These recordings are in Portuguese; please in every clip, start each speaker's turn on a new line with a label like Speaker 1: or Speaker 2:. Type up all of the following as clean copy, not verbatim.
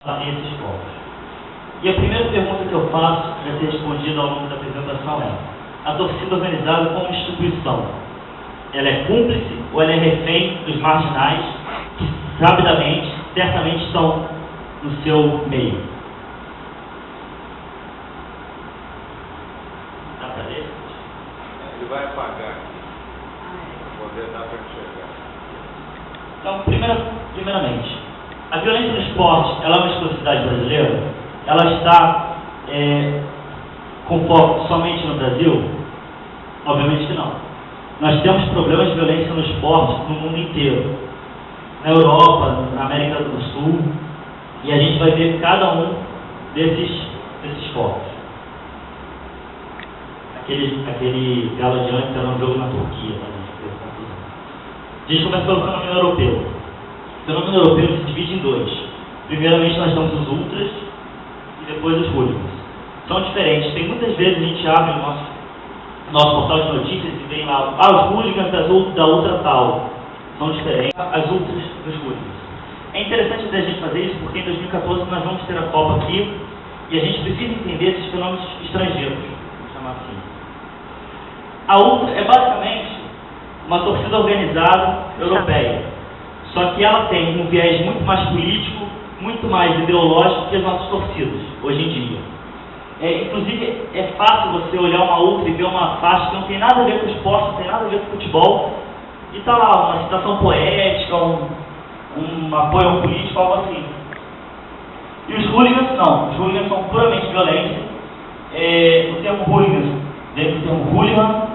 Speaker 1: esses povos. E a primeira pergunta que eu faço, que vai ser respondida ao longo da apresentação é: a torcida organizada como instituição, ela é cúmplice ou ela é refém dos marginais que rapidamente, certamente estão no seu meio? Dá para ler?
Speaker 2: Ele vai apagar aqui, para poder dar para enxergar.
Speaker 1: Então, primeiramente, a violência no esporte, ela é uma exclusividade brasileira? Ela está com foco somente no Brasil? Obviamente que não. Nós temos problemas de violência no esporte no mundo inteiro. Na Europa, na América do Sul, e a gente vai ver cada um desses focos. Aquele galo adiante era um jogo na Turquia, a gente começa pelo fenômeno europeu. O fenômeno europeu se divide em dois. Primeiramente nós temos os ultras e depois os hooligans. São diferentes. Tem muitas vezes a gente abre o nosso portal de notícias e vem lá, os hooligans da ultra tal. São diferentes as ultras dos hooligans. É interessante a gente fazer isso porque em 2014 nós vamos ter a Copa aqui e a gente precisa entender esses fenômenos estrangeiros, vamos chamar assim. A ultra é basicamente uma torcida organizada europeia, só que ela tem um viés muito mais político, muito mais ideológico que as nossas torcidas, hoje em dia. Inclusive, é fácil você olhar uma ultra e ver uma faixa que não tem nada a ver com o esporte, não tem nada a ver com o futebol, e está lá uma citação poética, um apoio político, algo assim. E os hooligans, não. Os hooligans são puramente violência. O termo hooligans, dentro do termo hooligan,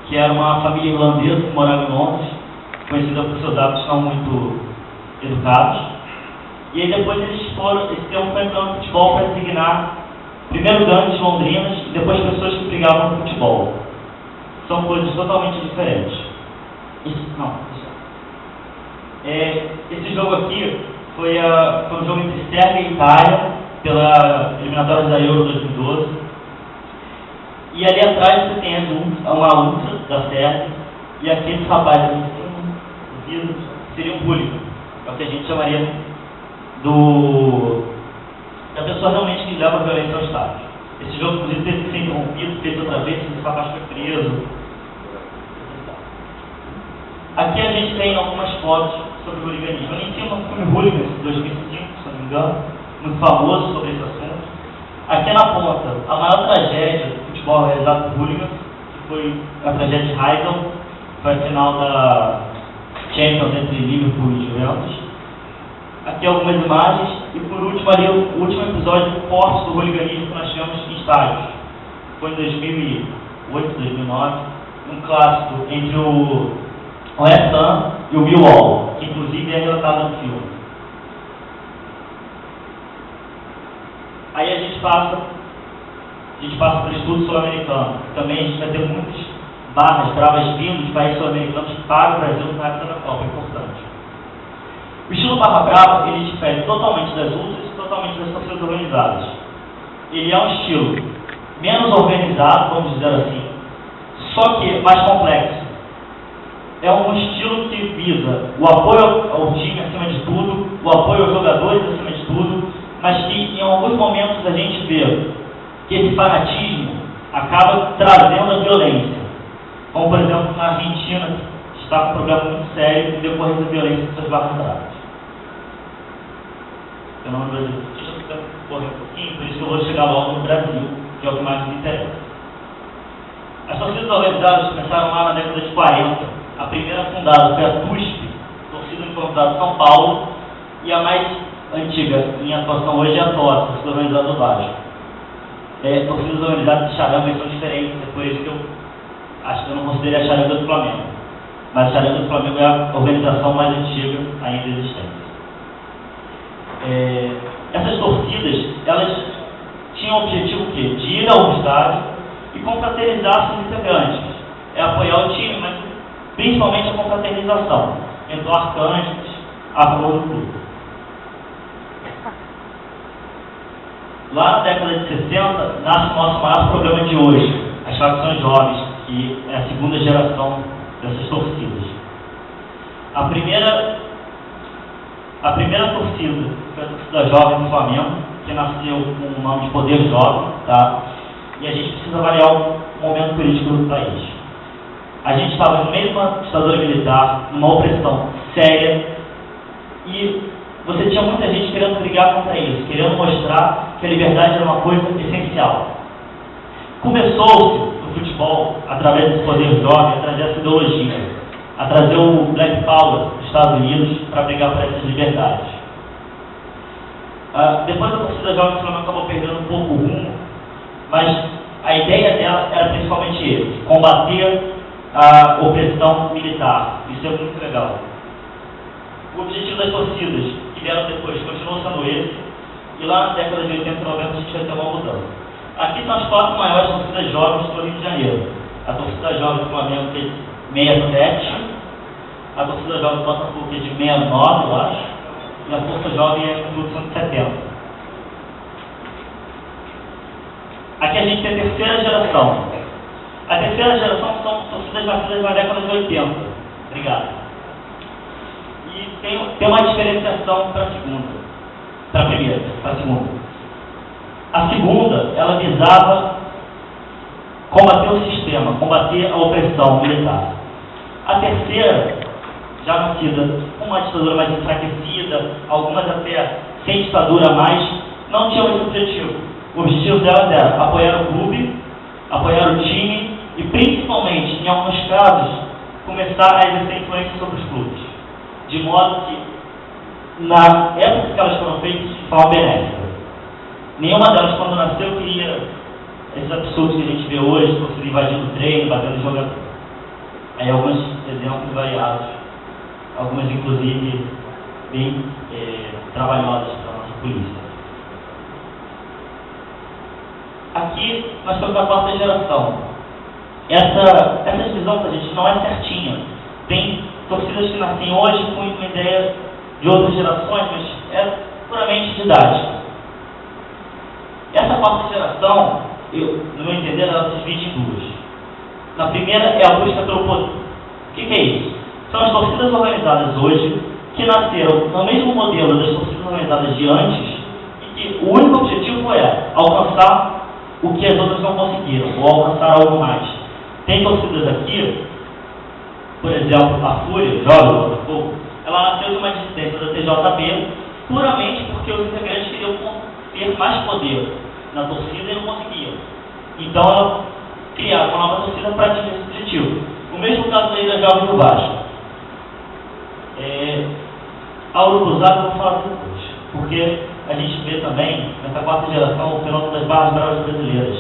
Speaker 1: que era uma família irlandesa que morava em Londres, conhecida por seus hábitos não muito educados. E aí depois esse termo foi entrando no futebol para designar primeiro grandes londrinas e depois pessoas que brigavam no futebol. São coisas totalmente diferentes. Esse jogo aqui foi um jogo entre Sérvia e Itália, pela eliminatória da Euro 2012. E ali atrás você tem uma ultra da Sérvia, e aqueles rapazes ali seria um hooligan. É o que a gente chamaria da pessoa realmente que leva a violência ao estádio. Esse jogo, inclusive, teve que ser interrompido, feito outra vez, esse rapaz foi preso. Aqui a gente tem algumas fotos sobre o hooliganismo. A gente tinha um filme Hooligans de 2005, se não me engano, muito famoso sobre esse assunto. Aqui na ponta, a maior tragédia do futebol realizado por hooligans, que foi a tragédia de Heysel, que foi a final da Champions entre Liverpool e Juventus. Aqui algumas imagens, e por último ali o último episódio forte do hooliganismo que nós tivemos em estádios. Foi em 2008, 2009, um clássico entre o West Ham e o Millwall, que inclusive é relatado no filme. Aí a gente passa para o estudo sul-americano. Também a gente vai ter muitas travas vindo de países sul-americanos para o Brasil na época da Copa, é importante. O estilo barra brava, ele difere totalmente das ultras e totalmente das torcidas organizadas. Ele é um estilo menos organizado, vamos dizer assim, só que mais complexo. É um estilo que visa o apoio ao time acima de tudo, o apoio aos jogadores acima de tudo, mas que em alguns momentos a gente vê que esse fanatismo acaba trazendo a violência. Como, por exemplo, na Argentina, que está com um problema muito sério em decorrência da violência de suas barras bravas. Eu não lembro disso. Deixa eu correr um pouquinho, por isso que eu vou chegar logo no Brasil, que é o que mais me interessa. As torcidas organizadas começaram lá na década de 40. A primeira fundada foi a TUSP, Torcida Uniformizada de São Paulo, e a mais antiga em atuação hoje é a TOS, Torcida Organizada do Vasco. Torcidas organizadas de charanga são diferentes, é por isso que eu acho que eu não considerei a charanga do Flamengo. Mas a charanga do Flamengo é a organização mais antiga ainda existente. Essas torcidas, elas tinham o objetivo o quê? De ir ao estádio e confraternizar seus integrantes. É apoiar o time, mas principalmente a confraternização, entoar cânticos a favor do clube. Lá na década de 60, nasce o nosso maior problema de hoje, as facções jovens, que é a segunda geração dessas torcidas. A primeira torcida foi a torcida jovem do Flamengo, que nasceu com o nome de Poder Jovem, tá? E a gente precisa avaliar o momento político do país. A gente estava no meio de uma ditadura militar, numa opressão séria, e você tinha muita gente querendo brigar contra isso, querendo mostrar que a liberdade era uma coisa essencial. Começou-se no futebol, através desse poder jovem, a trazer essa ideologia, a trazer o Black Power dos Estados Unidos para brigar por essas liberdades. Depois a torcida jovem do Flamengo acabou perdendo um pouco o rumo, mas a ideia dela era principalmente esse: combater a opressão militar. Isso é muito legal. O objetivo das torcidas que vieram depois continuou sendo esse, e lá na década de 80 e 90 a gente vai ter uma mudança. Aqui são as 4 maiores torcidas jovens do Rio de Janeiro. A torcida jovem do Flamengo, que é de 67, a torcida jovem do Botafogo, que é de 69, eu acho, e a força jovem é de 70. Aqui a gente tem a terceira geração. A terceira geração são torcidas nascidas na década de 80. Obrigado. E tem uma diferenciação para a segunda. Para a primeira, para a segunda. A segunda, ela visava combater o sistema, combater a opressão militar. A terceira, já nascida com uma ditadura mais enfraquecida, algumas até sem ditadura mais, não tinham esse objetivo. O objetivo delas era apoiar o clube, apoiar o time e, principalmente, em alguns casos, começar a exercer influência sobre os clubes. De modo que, na época que elas foram feitas, de forma benéfica. Nenhuma delas, quando nasceu, queria esses absurdos que a gente vê hoje, torcida invadindo o treino, batendo jogador. Aí alguns exemplos variados, algumas inclusive bem trabalhosas para a nossa polícia. Aqui nós temos a 4ª geração. Essa divisão da gente não é certinha. Tem torcidas que nascem hoje com uma ideia de outras gerações, mas é puramente didática. Essa 4ª geração, no meu entender, ela se divide em 2. Na primeira é a busca pelo poder. O que é isso? São as torcidas organizadas hoje que nasceram no mesmo modelo das torcidas organizadas de antes e que o único objetivo é alcançar o que as outras não conseguiram, ou alcançar algo mais. Tem torcidas aqui, por exemplo, a Fúria, jovem do Botafogo, ela nasceu de uma dissidência da TJB puramente porque os integrantes queriam ter mais poder na torcida e não conseguiam. Então ela criaram uma nova torcida para atingir esse objetivo. O mesmo caso aí da Jovem do Vasco. A Urubuzada eu vou falar depois, porque a gente vê também, nessa 4ª geração, o fenômeno das barras bravas brasileiras.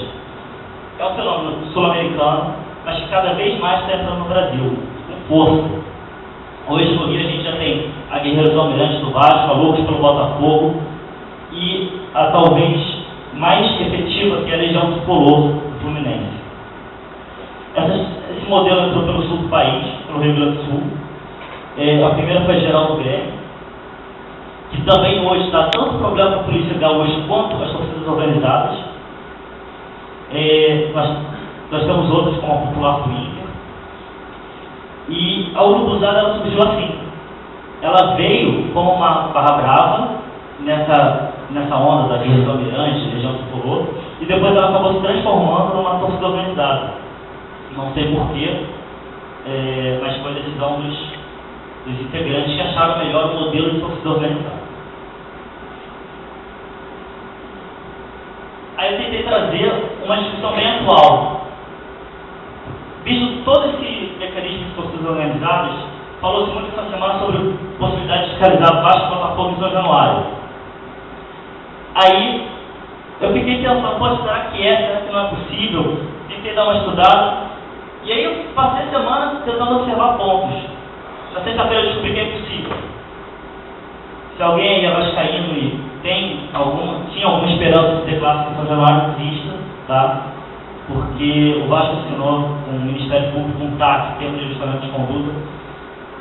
Speaker 1: É um fenômeno sul-americano, mas que cada vez mais está entrando no Brasil, com força. Hoje no Rio a gente já tem a Guerreiros Almirantes do Vasco, a Loucos pelo Botafogo, e a talvez mais efetiva, que é a Legião Tricolor do Fluminense. Esse modelo entrou pelo sul do país, pelo Rio Grande do Sul. A primeira foi a Geraldo Grêmio, que também hoje dá tanto problema para a polícia gaúcha quanto as torcidas organizadas. Nós temos outras, como a Popular do Inter. E a Urubuzada ela surgiu assim. Ela veio como uma barra brava nessa onda da Guerra dos Almirantes, Legião Tricolor, e depois ela acabou se transformando numa torcida organizada. Não sei porquê, mas foi a decisão dos integrantes que acharam melhor o modelo de torcida organizada. Aí eu tentei trazer uma discussão bem atual. Visto todo esse mecanismo de torcidas organizadas, falou-se muito essa semana sobre a possibilidade de fiscalizar Vasco, Botafogo e São Januário. Aí eu fiquei pensando, pô, será que será que não é possível? Tentei dar uma estudada, e aí eu passei a semana tentando observar pontos. Na sexta-feira eu descobri que é impossível. Se alguém aí é vascaíno e tinha alguma esperança de ter classe em São Januário, exista, tá? Porque o Vasco assinou com o Ministério Público um TAC, Termo de Ajustamento de Conduta,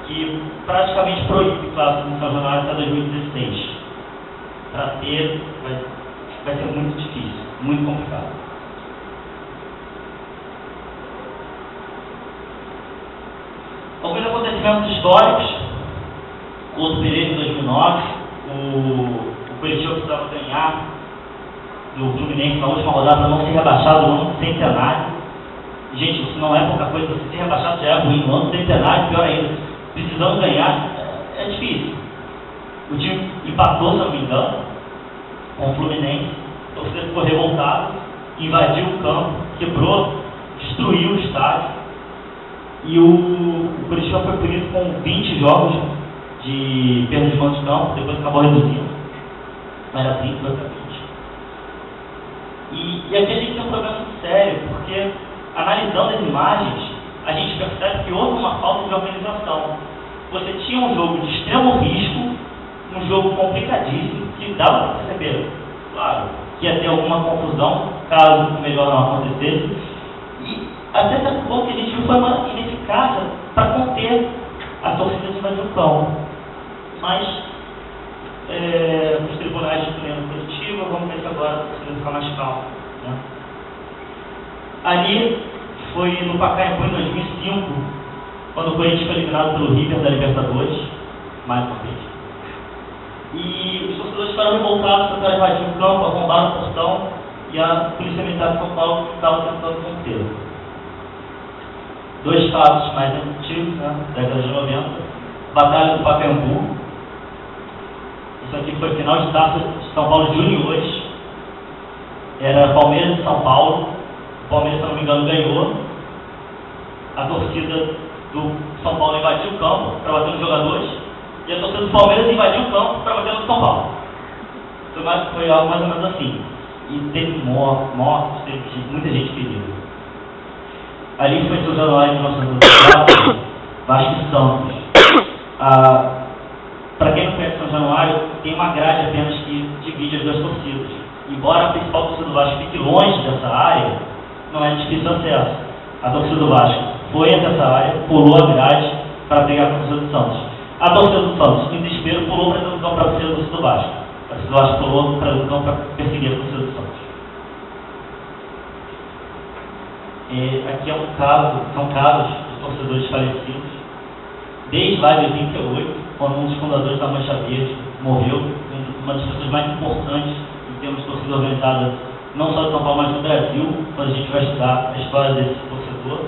Speaker 1: que praticamente proíbe classe em São Januário até 2016. Para ter, vai ser muito difícil, muito complicado. Alguns acontecimentos históricos, Couto Pereira em 2009, o ganhar do Fluminense na última rodada para não ser rebaixado no ano centenário. Gente, isso não é pouca coisa, você ser rebaixado já é ruim, no ano centenário, pior ainda, precisando ganhar, é difícil. O time empatou, se não me engano, com o Fluminense, o torcedor ficou revoltado, invadiu o campo, quebrou, destruiu o estádio, e o Curitiba foi punido com 20 jogos de perda de mando de campo, depois acabou reduzindo, mas era 30, foi para 20. E aqui a gente tem um problema muito sério, porque analisando as imagens, a gente percebe que houve uma falta de organização. Você tinha um jogo de extremo risco, um jogo complicadíssimo, que dava para perceber, claro, que ia ter alguma confusão, caso o melhor não acontecesse, e até certo ponto que a gente viu foi uma ineficácia para conter a torcida de invadir o campo. Mas, os tribunais de pleno positivo, vamos ver se agora precisa ficar mais calmo, né? Ali foi no Pacaembu em 2005, quando o Corinthians foi eliminado pelo River da Libertadores, mais uma vez. E os torcedores ficaram revoltados, tentaram invadir o campo, arrombaram o portão, e a Polícia Militar de São Paulo estava tentando conter. 2 fatos mais antigos, né, década de 90, Batalha do Pacaembu. Isso aqui foi final de taça de São Paulo Juniores. Era Palmeiras e São Paulo. O Palmeiras, se não me engano, ganhou. A torcida do São Paulo invadiu o campo para bater nos jogadores. E a torcida do Palmeiras invadiu o campo para bater no São Paulo. Foi algo mais ou menos assim. E teve mortes, teve muita gente ferida. Ali foi São Januário de 1994, Vasco e Santos. Para quem não conhece São Januário, tem uma grade apenas que divide as duas torcidas. Embora a principal torcida do Vasco fique longe dessa área, não é difícil acesso. A torcida do Vasco foi até essa área, pulou a grade para pegar a torcida do Santos. A torcida do Santos, em desespero, pulou para dentro do campo para perseguir a torcida do Vasco. A torcida do Vasco pulou para dentro do campo para perseguir a torcida do Santos. Aqui são casos de torcedores falecidos. Desde lá de 88, quando um dos fundadores da Mancha Verde morreu, uma das pessoas mais importantes em termos de torcida organizada, não só de São Paulo, mas do Brasil, quando a gente vai estudar a história desse torcedor.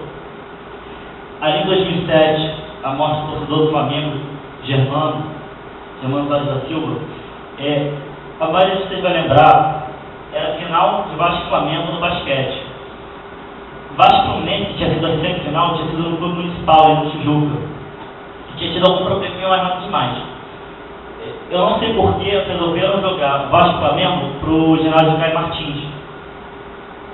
Speaker 1: Ali em 2007, a morte do torcedor do Flamengo, Germano Soares da Silva, a maioria de vocês vai lembrar, era a final de Vasco e Flamengo no basquete. Vasco Fluminense, que tinha sido a semifinal, tinha sido no clube municipal, no Tijuca, que tinha tido algum probleminha, mas nada demais. Eu não sei porquê resolveram jogar Vasco Flamengo para o ginásio Caio Martins.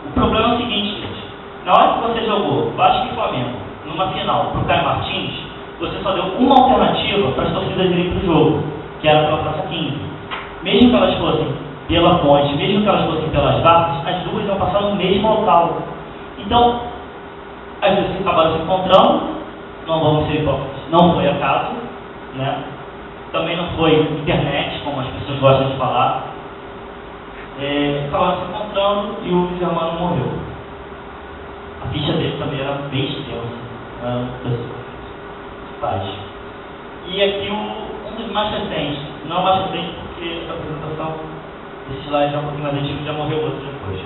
Speaker 1: O problema é o seguinte, gente. Na hora que você jogou Vasco e Flamengo numa final para o Caio Martins, você só deu uma alternativa para as torcidas irem para o jogo, que era pela Praça 15. Mesmo que elas fossem pela ponte, mesmo que elas fossem pelas vacas, as duas iam passar no mesmo local. Então, as duas acabaram se encontrando, não vamos ser hipócritas, não foi acaso, né? Também não foi internet, como as pessoas gostam de falar. Acabaram se encontrando e o Germano morreu. A ficha dele também era bem extensa, era uma pessoa paz. E aqui um dos mais recentes, não mais recente porque a apresentação desse slide é um pouquinho mais antigo, já morreu outro depois.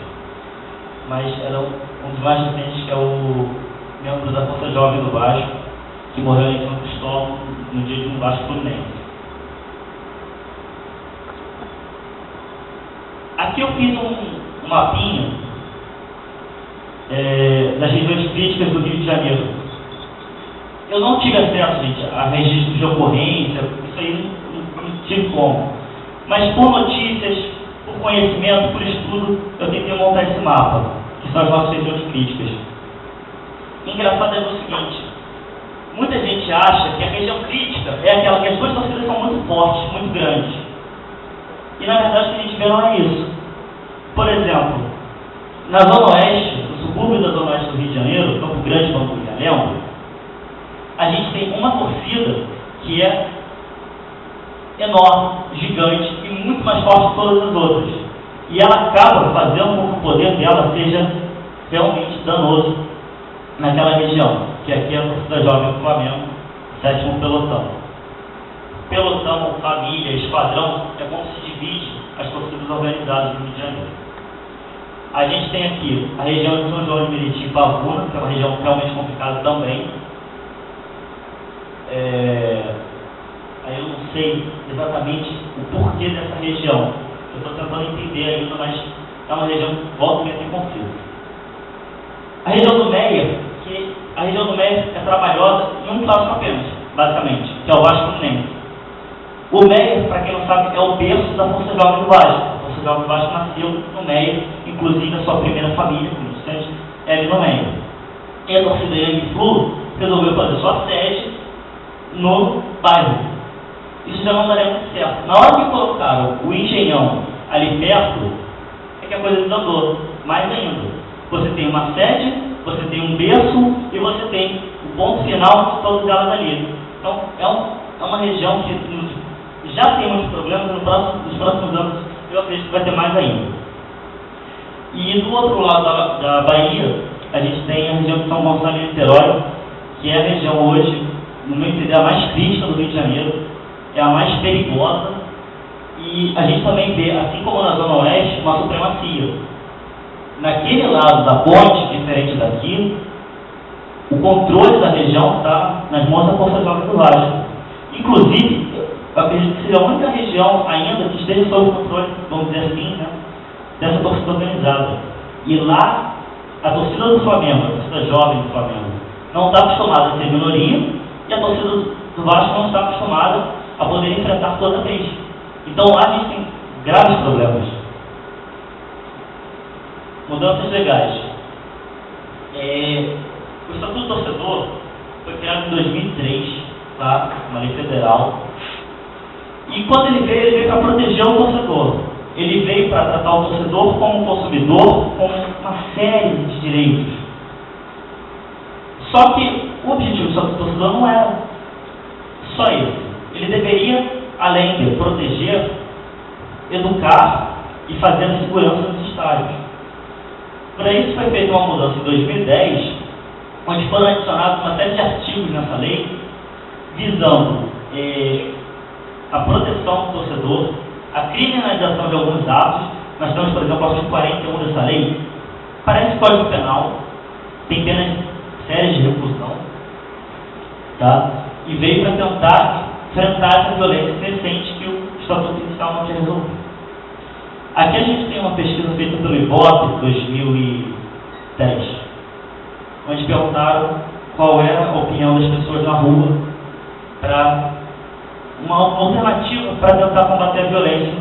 Speaker 1: Mas era um dos mais recentes, que é o membro da Força Jovem do Vasco, que morreu em São Cristóvão no dia de um Vasco Fluminense. Aqui eu fiz um mapinha das regiões críticas do Rio de Janeiro. Eu não tive acesso, gente, a registros de ocorrência, isso aí não tive como. Mas por notícias, por conhecimento, por estudo, eu tentei montar esse mapa, que são as nossas regiões críticas. Engraçado é o seguinte, muita gente acha que a região crítica é aquela que as duas torcidas são muito fortes, muito grandes. E na verdade o que a gente vê não é isso. Por exemplo, na Zona Oeste, no subúrbio da Zona Oeste do Rio de Janeiro, Campo Grande, Banco de Ilhéus, a gente tem uma torcida que é enorme, gigante e muito mais forte que todas as outras. E ela acaba fazendo com que o poder dela seja realmente danoso naquela região, que aqui é a torcida jovem do Flamengo, 7º pelotão. Pelotão, família, esquadrão, é como se divide as torcidas organizadas do Rio de Janeiro. A gente tem aqui a região de São João de Meriti e Pavuna, que é uma região realmente complicada também. Aí eu não sei exatamente o porquê dessa região. Eu estou tentando entender ainda, mas é uma região que volta e meia tem conflito. A região do Meia, é trabalhosa em um clássico apenas, basicamente, que é o Vasco Fluminense. O Meia, para quem não sabe, é o berço da Força Jovem do Vasco. A Força Jovem do Vasco nasceu no Meia, inclusive a sua primeira família, como distante, é ali no Meia. E a torcida Yang Flu resolveu fazer sua sede no bairro. Isso já não daria muito certo. Na hora que colocaram o Engenhão ali perto, é que a coisa desandou. Mais ainda, você tem uma sede, você tem um berço e você tem o ponto final de todas elas ali. Então, é uma região que já tem muitos problemas, nos próximos anos eu acredito que vai ter mais ainda. E do outro lado da Bahia, a gente tem a região de São Gonçalo e Niterói, que é a região hoje, no meu entender, a mais crítica do Rio de Janeiro, é a mais perigosa, e a gente também vê, assim como na Zona Oeste, uma supremacia. Naquele lado da ponte, diferente daqui, o controle da região está nas mãos da Força Jovem do Vasco. Inclusive, eu acredito que seja a única região ainda que esteja sob o controle, vamos dizer assim, né, dessa torcida organizada. E lá, a torcida do Flamengo, a torcida jovem do Flamengo, não está acostumada a ser minoria, e a torcida do Vasco não está acostumada a poder enfrentar toda vez. Então lá a gente tem graves problemas. Mudanças legais. O Estatuto do Torcedor foi criado em 2003, tá? Uma lei federal. E quando ele veio para proteger o torcedor. Ele veio para tratar o torcedor como um consumidor, com uma série de direitos. Só que o objetivo do Estatuto do Torcedor não era só esse. Ele deveria, além de proteger, educar e fazer a segurança dos estádios. Para isso foi feita uma mudança em 2010, onde foram adicionados uma série de artigos nessa lei, visando a proteção do torcedor, a criminalização de alguns atos. Nós temos, por exemplo, o artigo 41 dessa lei, parece Código Penal, tem penas sérias de reclusão, tá? E veio para tentar enfrentar essa violência crescente que o Estatuto Inicial não tinha resolvido. Aqui a gente tem uma pesquisa feita pelo Ibope, 2010, onde perguntaram qual era a opinião das pessoas na rua para uma alternativa para tentar combater a violência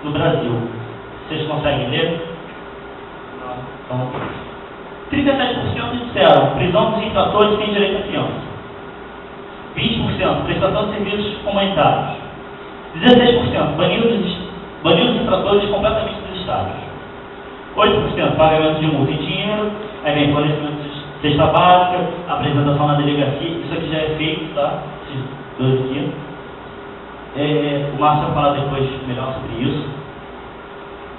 Speaker 1: no Brasil. Vocês conseguem ler? Não. Então, 37% disseram prisão dos infratores tem direito à fiança. 20% prestação de serviços comunitários. 16% baniram os infratores completamente dos estádios. 8% pagamento de multa em dinheiro. Aí vem fornecimento de cesta básica, apresentação na delegacia. Isso aqui já é feito, tá? Esses dois aqui. O Márcio vai falar depois melhor sobre isso.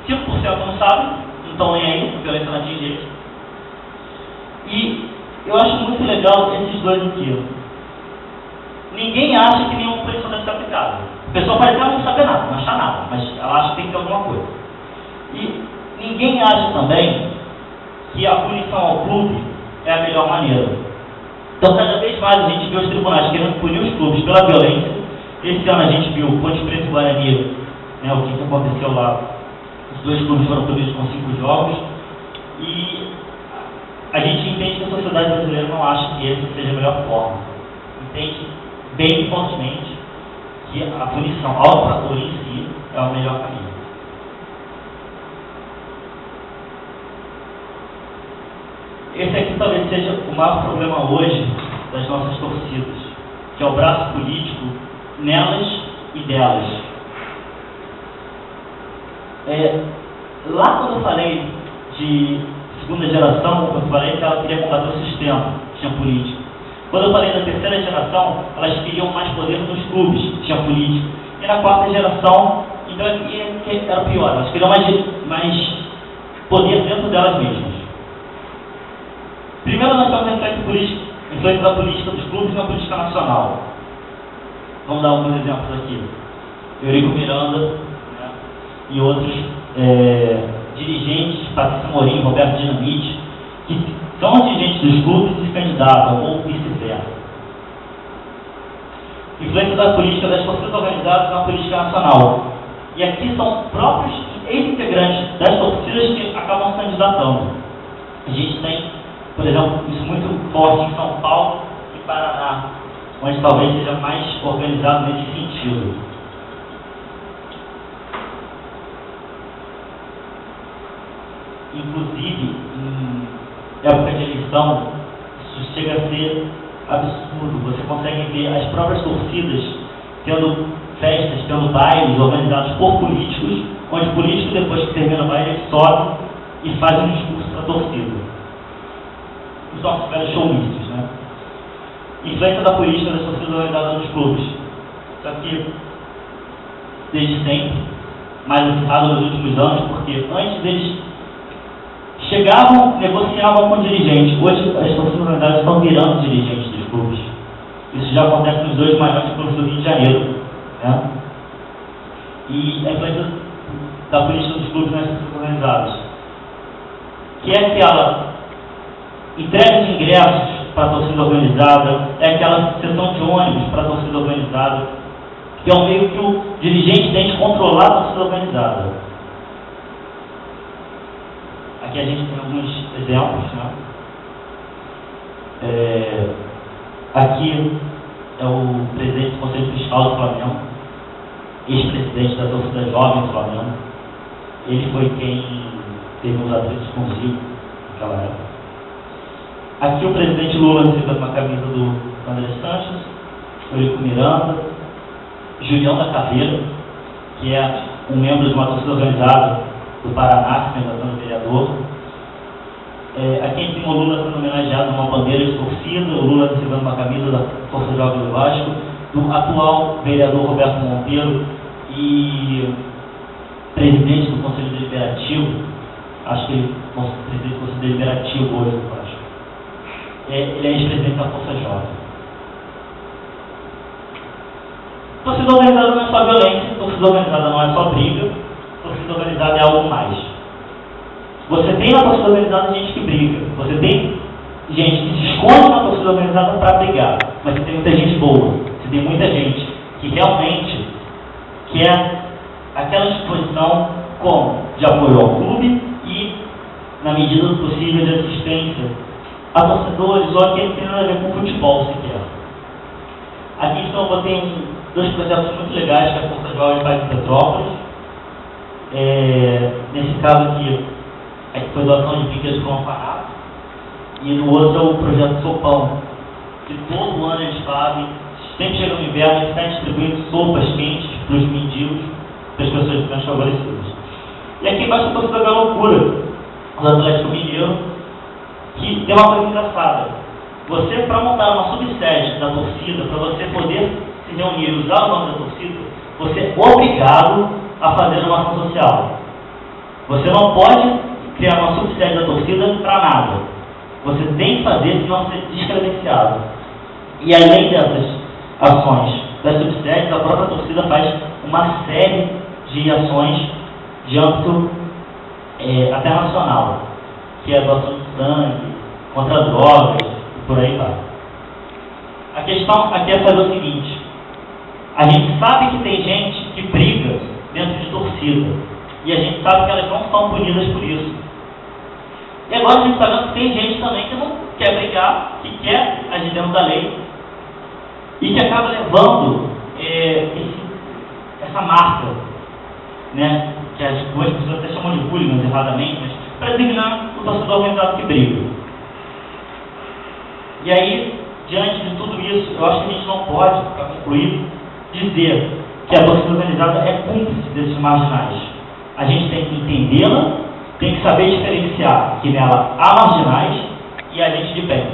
Speaker 1: 5% não sabem, não estão nem aí, violência não atinge eles. E eu acho muito legal esses dois aqui. Ninguém acha que nenhuma punição deve ser aplicada. A pessoa pode até não saber nada, não achar nada, mas ela acha que tem que ter alguma coisa. E ninguém acha também que a punição ao clube é a melhor maneira. Então, cada vez mais a gente vê os tribunais querendo punir os clubes pela violência. Esse ano a gente viu Ponte Preta e Guarani, né, o que aconteceu lá. Os dois clubes foram punidos com 5 jogos. E a gente entende que a sociedade brasileira não acha que essa seja a melhor forma. Entende bem fortemente que a punição ao trator em si é o melhor caminho. Esse aqui talvez seja o maior problema hoje das nossas torcidas, que é o braço político nelas e delas. Lá quando eu falei de segunda geração, eu falei que ela queria combater o sistema, tinha político. Quando eu falei da terceira geração, elas queriam mais poder nos clubes, tinha político. E na quarta geração, então era pior, elas queriam mais poder dentro delas mesmas. Primeiro nós temos a influência da política dos clubes na política nacional. Vamos dar alguns exemplos aqui. Eurico Miranda, né? e outros dirigentes, Patrícia Morim, Roberto Dinamite, que são dirigentes dos clubes e se candidatam, ou vice-versa. Influência da política das torcidas organizadas na política nacional. E aqui são próprios ex-integrantes das torcidas que acabam se candidatando. A gente tem, por exemplo, isso muito forte em São Paulo e Paraná, onde talvez seja mais organizado nesse sentido. Inclusive, em época de eleição, isso chega a ser absurdo. Você consegue ver as próprias torcidas tendo festas, tendo bailes organizados por políticos, onde o político, depois que termina o baile, ele sobe e faz um discurso para a torcida. Os nossos velhos showmistas, né? Influência da política das torcidas organizadas nos clubes. Isso aqui, desde sempre, mais acirrado nos últimos anos, porque antes eles chegavam, negociavam com dirigentes. Hoje as torcidas organizadas estão virando dirigentes dos clubes. Isso já acontece nos dois maiores clubes do Rio de Janeiro, né? E a influência da política dos clubes nas torcidas organizadas, que é aquela entrega de ingressos para a torcida organizada, é aquela sessão de ônibus para a torcida organizada, que é um meio que o dirigente tem de controlar a torcida organizada. Aqui a gente tem alguns exemplos, né? Aqui é o presidente do Conselho Fiscal do Flamengo, ex-presidente da torcida jovem do Flamengo. Ele foi quem teve uns atritos com o Zico naquela época. Aqui o presidente Lula recebeu uma camisa do André Sanches, Eurico Miranda, Julião da Caveira, que é um membro de uma torcida organizada do Paraná, se candidatando a vereador. Aqui tem o Lula sendo homenageado numa bandeira de torcida, o Lula recebendo uma camisa da Força Jovem do Vasco, do atual vereador Roberto Monteiro e presidente do Conselho Deliberativo, acho que ele é presidente do Conselho Deliberativo hoje, eu acho. Ele é ex-presidente da Força Jovem. Torcida organizada não é só violência, torcida organizada não é só briga, torcida organizada é algo mais. Você tem na torcida organizada gente que briga, você tem gente que se esconde na torcida organizada para brigar, mas você tem muita gente boa, você tem muita gente que realmente quer aquela exposição como de apoio ao clube e, na medida do possível, de assistência a torcedores ou aquele que tem nada a ver com futebol sequer. Aqui então eu botei dois projetos muito legais que a Força Jovem faz em Petrópolis. Nesse caso aqui foi doação de brinquedos para um orfanato, e no outro é o projeto Sopão, que todo ano eles fazem, sempre chega no inverno, eles estão distribuindo sopas quentes para os mendigos, para as pessoas menos favorecidas. E aqui embaixo a torcida da loucura do Atlético Mineiro, que tem uma coisa engraçada. Você, para montar uma subsede da torcida, para você poder se reunir e usar o nome da torcida, você é obrigado a fazer uma ação social. Você não pode criar uma subsede da torcida para nada. Você tem que fazer, senão você é descredenciado. E além dessas ações das subsedes, a própria torcida faz uma série de ações de âmbito até nacional, que é a doação de sangue, contra drogas e por aí vai. A questão aqui é fazer o seguinte: a gente sabe que tem gente que briga dentro de torcida, e a gente sabe que elas não são punidas por isso. E agora a gente está vendo que tem gente também que não quer brigar, que quer agir dentro da lei, e que acaba levando essa marca, né, que as pessoas até chamam de hooligans erradamente, mas para designar o torcedor organizado que briga. E aí, diante de tudo isso, eu acho que a gente não pode, para concluir, dizer que a torcida organizada é cúmplice desses marginais. A gente tem que entendê-la, tem que saber diferenciar que nela há marginais e a gente de bem.